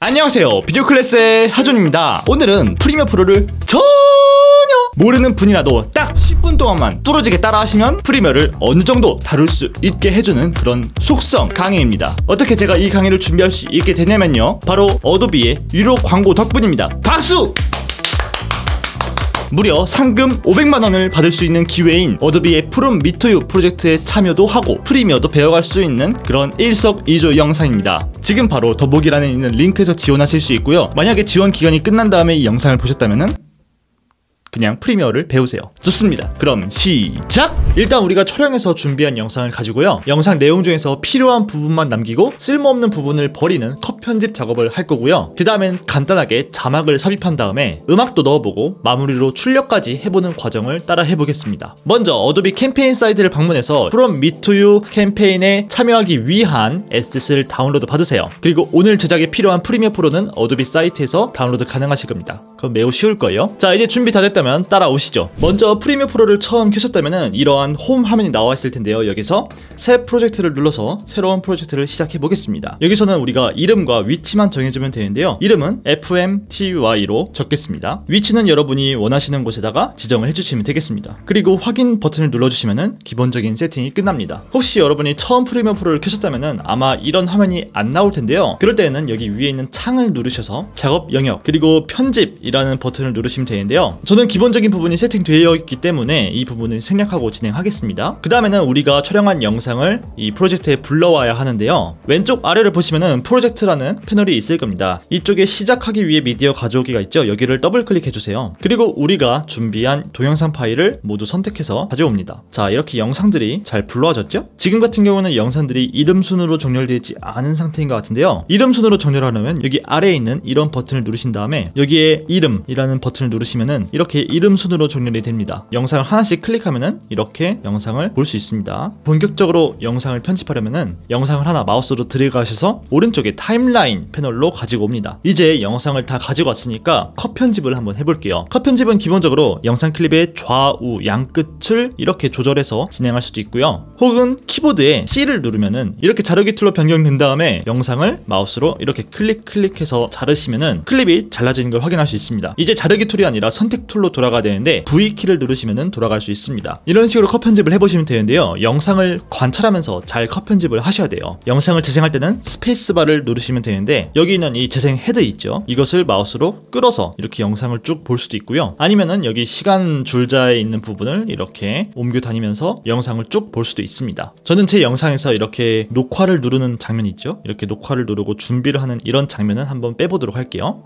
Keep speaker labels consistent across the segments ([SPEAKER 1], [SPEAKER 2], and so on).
[SPEAKER 1] 안녕하세요, 비디오 클래스의 하존입니다. 오늘은 프리미어 프로를 전혀 모르는 분이라도 딱 10분 동안만 뚫어지게 따라 하시면 프리미어를 어느 정도 다룰 수 있게 해주는 그런 속성 강의입니다. 어떻게 제가 이 강의를 준비할 수 있게 되냐면요, 바로 어도비의 유료 광고 덕분입니다. 박수! 무려 상금 500만원을 받을 수 있는 기회인 어도비의 From Me to You 프로젝트에 참여도 하고 프리미어도 배워갈 수 있는 그런 일석이조 영상입니다. 지금 바로 더보기란에 있는 링크에서 지원하실 수 있고요. 만약에 지원 기간이 끝난 다음에 이 영상을 보셨다면은 그냥 프리미어를 배우세요. 좋습니다. 그럼 시작! 일단 우리가 촬영해서 준비한 영상을 가지고요, 영상 내용 중에서 필요한 부분만 남기고 쓸모없는 부분을 버리는 컷 편집 작업을 할 거고요. 그 다음엔 간단하게 자막을 삽입한 다음에 음악도 넣어보고 마무리로 출력까지 해보는 과정을 따라 해보겠습니다. 먼저 어도비 캠페인 사이트를 방문해서 From Me to You 캠페인에 참여하기 위한 에셋을 다운로드 받으세요. 그리고 오늘 제작에 필요한 프리미어 프로는 어도비 사이트에서 다운로드 가능하실 겁니다. 그건 매우 쉬울 거예요. 자, 이제 준비 다 됐다면 따라오시죠. 먼저 프리미어 프로를 처음 켜셨다면 이러한 홈 화면이 나와 있을 텐데요. 여기서 새 프로젝트를 눌러서 새로운 프로젝트를 시작해 보겠습니다. 여기서는 우리가 이름과 위치만 정해주면 되는데요. 이름은 FMTY로 적겠습니다. 위치는 여러분이 원하시는 곳에다가 지정을 해주시면 되겠습니다. 그리고 확인 버튼을 눌러주시면 기본적인 세팅이 끝납니다. 혹시 여러분이 처음 프리미어 프로를 켜셨다면 아마 이런 화면이 안 나올 텐데요. 그럴 때는 여기 위에 있는 창을 누르셔서 작업 영역 그리고 편집이라는 버튼을 누르시면 되는데요. 저는 기본적인 부분이 세팅되어 있기 때문에 이 부분을 생략하고 진행하겠습니다. 그 다음에는 우리가 촬영한 영상을 이 프로젝트에 불러와야 하는데요. 왼쪽 아래를 보시면은 프로젝트라는 패널이 있을 겁니다. 이쪽에 시작하기 위해 미디어 가져오기가 있죠. 여기를 더블 클릭해주세요. 그리고 우리가 준비한 동영상 파일을 모두 선택해서 가져옵니다. 자, 이렇게 영상들이 잘 불러와졌죠? 지금 같은 경우는 영상들이 이름 순으로 정렬되지 않은 상태인 것 같은데요. 이름 순으로 정렬하려면 여기 아래에 있는 이런 버튼을 누르신 다음에 여기에 이름이라는 버튼을 누르시면은 이렇게 이름 순으로 정렬이 됩니다. 영상을 하나씩 클릭하면은 이렇게 영상을 볼 수 있습니다. 본격적으로 영상을 편집하려면은 영상을 하나 마우스로 들어가셔서 오른쪽에 타임라인 패널로 가지고 옵니다. 이제 영상을 다 가지고 왔으니까 컷 편집을 한번 해볼게요. 컷 편집은 기본적으로 영상 클립의 좌우 양끝을 이렇게 조절해서 진행할 수도 있고요. 혹은 키보드에 C를 누르면은 이렇게 자르기 툴로 변경된 다음에 영상을 마우스로 이렇게 클릭해서 자르시면은 클립이 잘라지는 걸 확인할 수 있습니다. 이제 자르기 툴이 아니라 선택 툴로 돌아가야 되는데 V키를 누르시면 돌아갈 수 있습니다. 이런 식으로 컷 편집을 해보시면 되는데요. 영상을 관찰하면서 잘 컷 편집을 하셔야 돼요. 영상을 재생할 때는 스페이스바를 누르시면 되는데 여기 있는 이 재생 헤드 있죠? 이것을 마우스로 끌어서 이렇게 영상을 쭉 볼 수도 있고요. 아니면은 여기 시간 줄자에 있는 부분을 이렇게 옮겨 다니면서 영상을 쭉 볼 수도 있습니다. 저는 제 영상에서 이렇게 녹화를 누르는 장면이 있죠? 이렇게 녹화를 누르고 준비를 하는 이런 장면은 한번 빼보도록 할게요.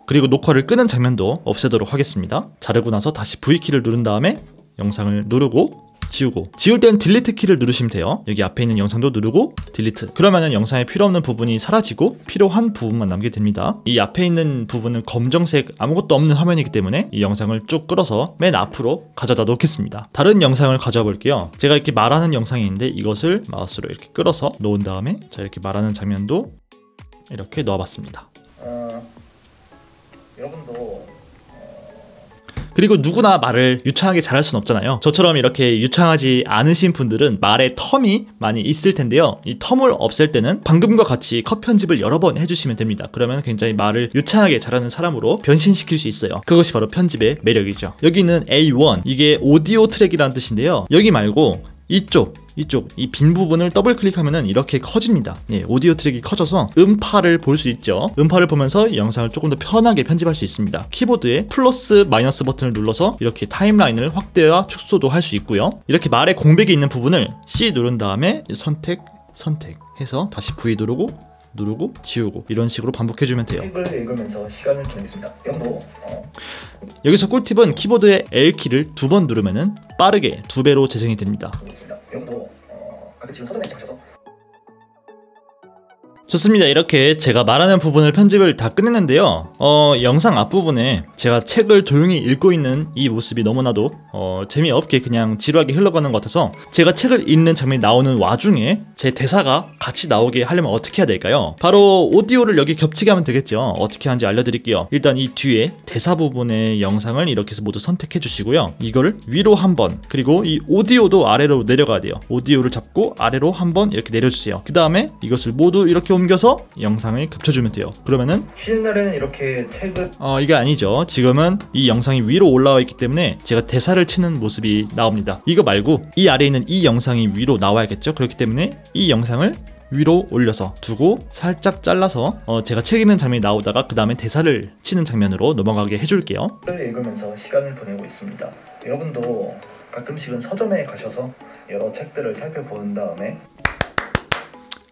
[SPEAKER 1] 그리고 녹화를 끄는 장면도 없애도록 하겠습니다. 자르고 나서 다시 V키를 누른 다음에 영상을 누르고 지우고, 지울 땐 딜리트 키를 누르시면 돼요. 여기 앞에 있는 영상도 누르고 딜리트. 그러면은 영상에 필요 없는 부분이 사라지고 필요한 부분만 남게 됩니다. 이 앞에 있는 부분은 검정색 아무것도 없는 화면이기 때문에 이 영상을 쭉 끌어서 맨 앞으로 가져다 놓겠습니다. 다른 영상을 가져와 볼게요. 제가 이렇게 말하는 영상이 있는데 이것을 마우스로 이렇게 끌어서 놓은 다음에 자, 이렇게 말하는 장면도 이렇게 넣어봤습니다.
[SPEAKER 2] 여러분도
[SPEAKER 1] 그리고 누구나 말을 유창하게 잘할 순 없잖아요. 저처럼 이렇게 유창하지 않으신 분들은 말에 텀이 많이 있을 텐데요. 이 텀을 없앨 때는 방금과 같이 컷 편집을 여러 번 해주시면 됩니다. 그러면 굉장히 말을 유창하게 잘하는 사람으로 변신시킬 수 있어요. 그것이 바로 편집의 매력이죠. 여기는 A1, 이게 오디오 트랙이라는 뜻인데요. 여기 말고 이쪽 이 빈 부분을 더블 클릭하면은 이렇게 커집니다. 예, 오디오 트랙이 커져서 음파를 볼 수 있죠. 음파를 보면서 영상을 조금 더 편하게 편집할 수 있습니다. 키보드에 플러스 마이너스 버튼을 눌러서 이렇게 타임라인을 확대와 축소도 할 수 있고요. 이렇게 말에 공백이 있는 부분을 C 누른 다음에 선택 해서 다시 V 누르고 지우고 이런 식으로 반복해주면 돼요.
[SPEAKER 2] 책을 읽으면서 시간을 보내겠습니다. 여러분도
[SPEAKER 1] 여기서 꿀팁은 키보드의 L키를 2번 누르면은 빠르게 2배로 재생이 됩니다.
[SPEAKER 2] 여러분도 가끔 지금 서점에 가셔서
[SPEAKER 1] 좋습니다. 이렇게 제가 말하는 부분을 편집을 다 끝냈는데요. 영상 앞부분에 제가 책을 조용히 읽고 있는 이 모습이 너무나도 재미없게 그냥 지루하게 흘러가는 것 같아서 제가 책을 읽는 장면이 나오는 와중에 제 대사가 같이 나오게 하려면 어떻게 해야 될까요? 바로 오디오를 여기 겹치게 하면 되겠죠. 어떻게 하는지 알려드릴게요. 일단 이 뒤에 대사 부분의 영상을 이렇게 해서 모두 선택해 주시고요. 이거를 위로 한번, 그리고 이 오디오도 아래로 내려가야 돼요. 오디오를 잡고 아래로 한번 이렇게 내려주세요. 그 다음에 이것을 모두 이렇게 이렇게 옮겨서 영상을 겹쳐주면 돼요. 그러면은
[SPEAKER 2] 쉬는 날에는 이렇게 책을
[SPEAKER 1] 이게 아니죠. 지금은 이 영상이 위로 올라와 있기 때문에 제가 대사를 치는 모습이 나옵니다. 이거 말고 이 아래에 있는 이 영상이 위로 나와야겠죠. 그렇기 때문에 이 영상을 위로 올려서 두고 살짝 잘라서 제가 책 읽는 장면이 나오다가 그 다음에 대사를 치는 장면으로 넘어가게 해줄게요.
[SPEAKER 2] 읽으면서 시간을 보내고 있습니다. 여러분도 가끔씩은 서점에 가셔서 여러 책들을 살펴본 다음에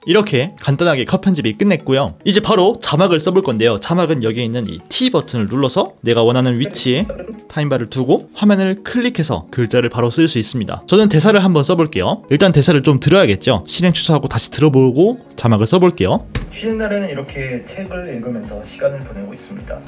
[SPEAKER 1] 이렇게 간단하게 컷 편집이 끝냈고요. 이제 바로 자막을 써볼 건데요. 자막은 여기에 있는 이 T 버튼을 눌러서 내가 원하는 위치에 타임바를 두고 화면을 클릭해서 글자를 바로 쓸 수 있습니다. 저는 대사를 한번 써볼게요. 일단 대사를 좀 들어야겠죠. 실행 취소하고 다시 들어보고 자막을 써볼게요.
[SPEAKER 2] 쉬는 날에는 이렇게 책을 읽으면서 시간을 보내고 있습니다.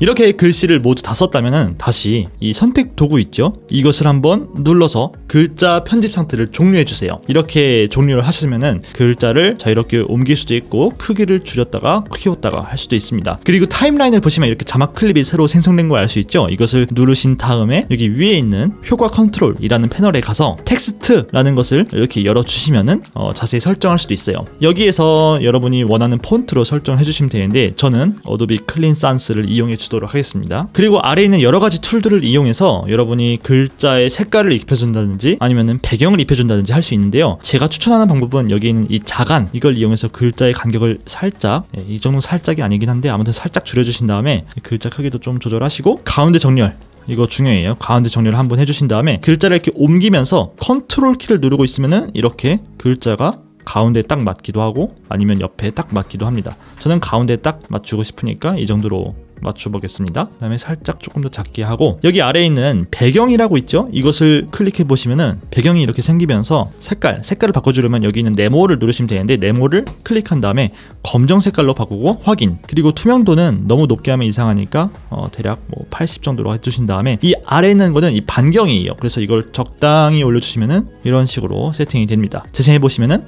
[SPEAKER 1] 이렇게 글씨를 모두 다 썼다면 다시 이 선택 도구 있죠? 이것을 한번 눌러서 글자 편집 상태를 종료해주세요. 이렇게 종료를 하시면 글자를 자유롭게 옮길 수도 있고 크기를 줄였다가 키웠다가 할 수도 있습니다. 그리고 타임라인을 보시면 이렇게 자막 클립이 새로 생성된 걸 알 수 있죠? 이것을 누르신 다음에 여기 위에 있는 효과 컨트롤이라는 패널에 가서 텍스트라는 것을 이렇게 열어주시면 자세히 설정할 수도 있어요. 여기에서 여러분이 원하는 폰트로 설정을 해주시면 되는데 저는 어도비 클린 산스를 이용해 주도록 하겠습니다. 그리고 아래에 있는 여러 가지 툴들을 이용해서 여러분이 글자의 색깔을 입혀준다든지 아니면은 배경을 입혀준다든지 할 수 있는데요. 제가 추천하는 방법은 여기 있는 이 자간 이걸 이용해서 글자의 간격을 살짝 이 정도 살짝이 아니긴 한데 아무튼 살짝 줄여주신 다음에 글자 크기도 좀 조절하시고 가운데 정렬 이거 중요해요. 가운데 정렬을 한번 해주신 다음에 글자를 이렇게 옮기면서 컨트롤 키를 누르고 있으면은 이렇게 글자가 가운데에 딱 맞기도 하고 아니면 옆에 딱 맞기도 합니다. 저는 가운데에 딱 맞추고 싶으니까 이 정도로 맞춰보겠습니다. 그 다음에 살짝 조금 더 작게 하고 여기 아래에 있는 배경이라고 있죠? 이것을 클릭해 보시면은 배경이 이렇게 생기면서 색깔을 바꿔주려면 여기 있는 네모를 누르시면 되는데 네모를 클릭한 다음에 검정 색깔로 바꾸고 확인. 그리고 투명도는 너무 높게 하면 이상하니까 대략 뭐 80 정도로 해주신 다음에 이 아래에 있는 거는 이 반경이에요. 그래서 이걸 적당히 올려주시면은 이런 식으로 세팅이 됩니다. 재생해 보시면은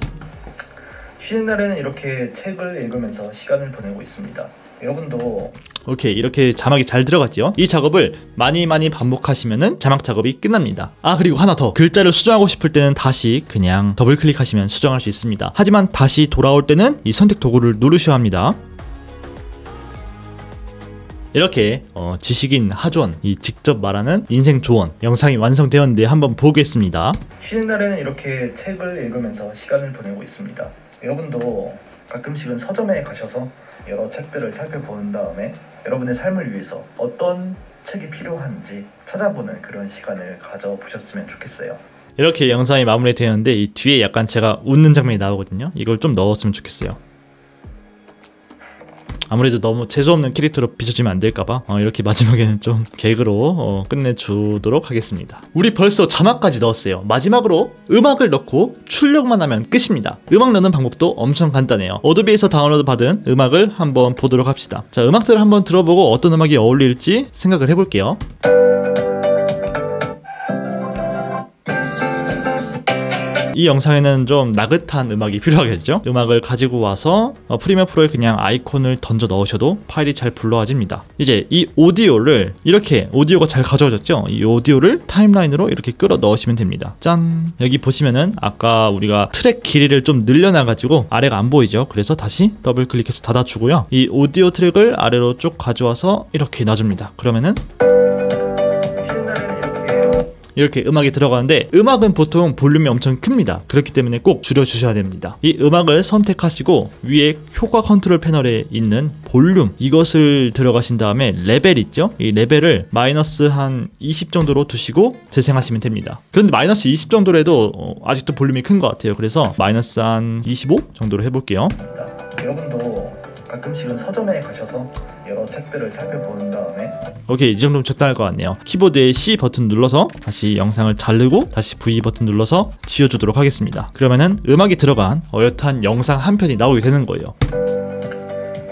[SPEAKER 2] 쉬는 날에는 이렇게 책을 읽으면서 시간을 보내고 있습니다. 여러분도
[SPEAKER 1] 오케이, 이렇게 자막이 잘 들어갔죠? 이 작업을 많이 반복하시면은 자막 작업이 끝납니다. 그리고 하나 더, 글자를 수정하고 싶을 때는 다시 그냥 더블 클릭하시면 수정할 수 있습니다. 하지만 다시 돌아올 때는 이 선택 도구를 누르셔야 합니다. 이렇게 지식인 하존, 이 직접 말하는 인생 조언 영상이 완성되었는데 한번 보겠습니다.
[SPEAKER 2] 쉬는 날에는 이렇게 책을 읽으면서 시간을 보내고 있습니다. 여러분도 가끔씩은 서점에 가셔서 여러 책들을 살펴본 다음에 여러분의 삶을 위해서 어떤 책이 필요한지 찾아보는 그런 시간을 가져보셨으면 좋겠어요.
[SPEAKER 1] 이렇게 영상이 마무리되었는데 이 뒤에 약간 제가 웃는 장면이 나오거든요. 이걸 좀 넣었으면 좋겠어요. 아무래도 너무 재수없는 캐릭터로 비춰지면 안 될까봐 이렇게 마지막에는 좀 개그로 끝내주도록 하겠습니다. 우리 벌써 자막까지 넣었어요. 마지막으로 음악을 넣고 출력만 하면 끝입니다. 음악 넣는 방법도 엄청 간단해요. 어도비에서 다운로드 받은 음악을 한번 보도록 합시다. 자, 음악들을 한번 들어보고 어떤 음악이 어울릴지 생각을 해볼게요. 이 영상에는 좀 나긋한 음악이 필요하겠죠? 음악을 가지고 와서 프리미어 프로에 그냥 아이콘을 던져 넣으셔도 파일이 잘 불러와집니다. 이제 이 오디오를 이렇게 오디오가 잘 가져와졌죠? 이 오디오를 타임라인으로 이렇게 끌어 넣으시면 됩니다. 짠! 여기 보시면은 아까 우리가 트랙 길이를 좀 늘려놔가지고 아래가 안 보이죠? 그래서 다시 더블 클릭해서 닫아주고요. 이 오디오 트랙을 아래로 쭉 가져와서 이렇게 놔줍니다. 그러면은 이렇게 음악이 들어가는데 음악은 보통 볼륨이 엄청 큽니다. 그렇기 때문에 꼭 줄여주셔야 됩니다. 이 음악을 선택하시고 위에 효과 컨트롤 패널에 있는 볼륨 이것을 들어가신 다음에 레벨 있죠? 이 레벨을 마이너스 한 20 정도로 두시고 재생하시면 됩니다. 그런데 마이너스 20 정도로 해도 아직도 볼륨이 큰 것 같아요. 그래서 마이너스 한 25 정도로 해볼게요.
[SPEAKER 2] 여러분도 가끔씩은 서점에 가셔서 여러 책들을 살펴본 다음에
[SPEAKER 1] 오케이, 이 정도면 적당할 것 같네요. 키보드에 C 버튼 눌러서 다시 영상을 자르고 다시 V 버튼 눌러서 지워주도록 하겠습니다. 그러면은 음악이 들어간 어엿한 영상 한 편이 나오게 되는 거예요.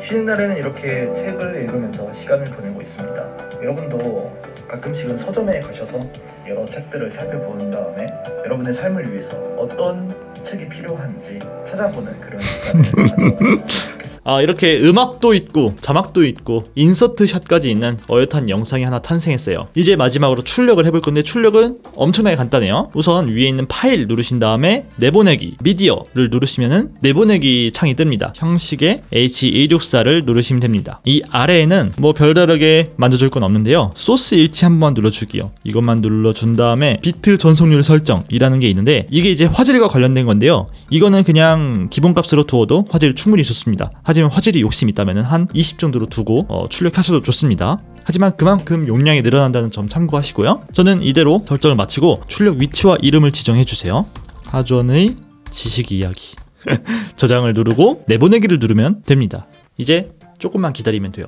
[SPEAKER 2] 쉬는 날에는 이렇게 책을 읽으면서 시간을 보내고 있습니다. 여러분도 가끔씩은 서점에 가셔서 여러 책들을 살펴본 다음에 여러분의 삶을 위해서 어떤 책이 필요한지 찾아보는 그런 시간을 가져보셨으면 좋겠습니다.
[SPEAKER 1] 이렇게 음악도 있고 자막도 있고 인서트 샷까지 있는 어엿한 영상이 하나 탄생했어요. 이제 마지막으로 출력을 해볼 건데 출력은 엄청나게 간단해요. 우선 위에 있는 파일 누르신 다음에 내보내기 미디어를 누르시면은 내보내기 창이 뜹니다. 형식의 H264를 누르시면 됩니다. 이 아래에는 뭐 별다르게 만져줄 건 없는데요. 소스 일치 한번 눌러주기요. 이것만 눌러준 다음에 비트 전송률 설정이라는 게 있는데 이게 이제 화질과 관련된 건데요. 이거는 그냥 기본값으로 두어도 화질 충분히 좋습니다. 하지만 화질이 욕심 있다면 한 20 정도로 두고 출력하셔도 좋습니다. 하지만 그만큼 용량이 늘어난다는 점 참고하시고요. 저는 이대로 설정을 마치고 출력 위치와 이름을 지정해주세요. 하전의 지식 이야기 저장을 누르고 내보내기를 누르면 됩니다. 이제 조금만 기다리면 돼요.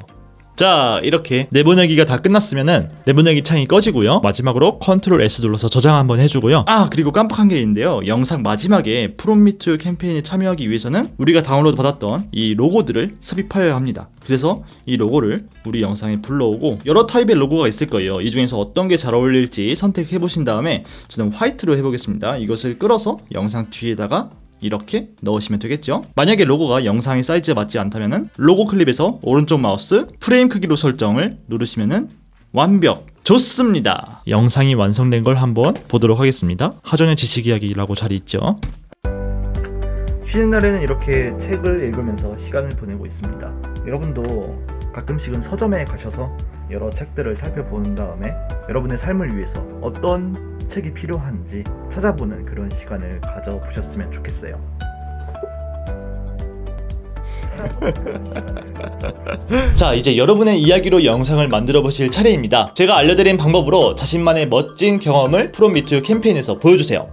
[SPEAKER 1] 자, 이렇게 내보내기가 다 끝났으면은 내보내기 창이 꺼지고요. 마지막으로 컨트롤 S 눌러서 저장 한번 해주고요. 그리고 깜빡한 게 있는데요. 영상 마지막에 프롬 미투 캠페인에 참여하기 위해서는 우리가 다운로드 받았던 이 로고들을 삽입하여야 합니다. 그래서 이 로고를 우리 영상에 불러오고 여러 타입의 로고가 있을 거예요. 이 중에서 어떤 게 잘 어울릴지 선택해 보신 다음에 저는 화이트로 해보겠습니다. 이것을 끌어서 영상 뒤에다가 이렇게 넣으시면 되겠죠. 만약에 로고가 영상의 사이즈에 맞지 않다면 로고 클립에서 오른쪽 마우스 프레임 크기로 설정을 누르시면 완벽! 좋습니다. 영상이 완성된 걸 한번 보도록 하겠습니다. 하전의 지식 이야기라고 잘 있죠.
[SPEAKER 2] 쉬는 날에는 이렇게 책을 읽으면서 시간을 보내고 있습니다. 여러분도 가끔씩은 서점에 가셔서 여러 책들을 살펴보는 다음에 여러분의 삶을 위해서 어떤 책이 필요한지 찾아보는 그런 시간을 가져보셨으면 좋겠어요.
[SPEAKER 1] 자, 이제 여러분의 이야기로 영상을 만들어 보실 차례입니다. 제가 알려드린 방법으로 자신만의 멋진 경험을 프롬 미투 캠페인에서 보여주세요.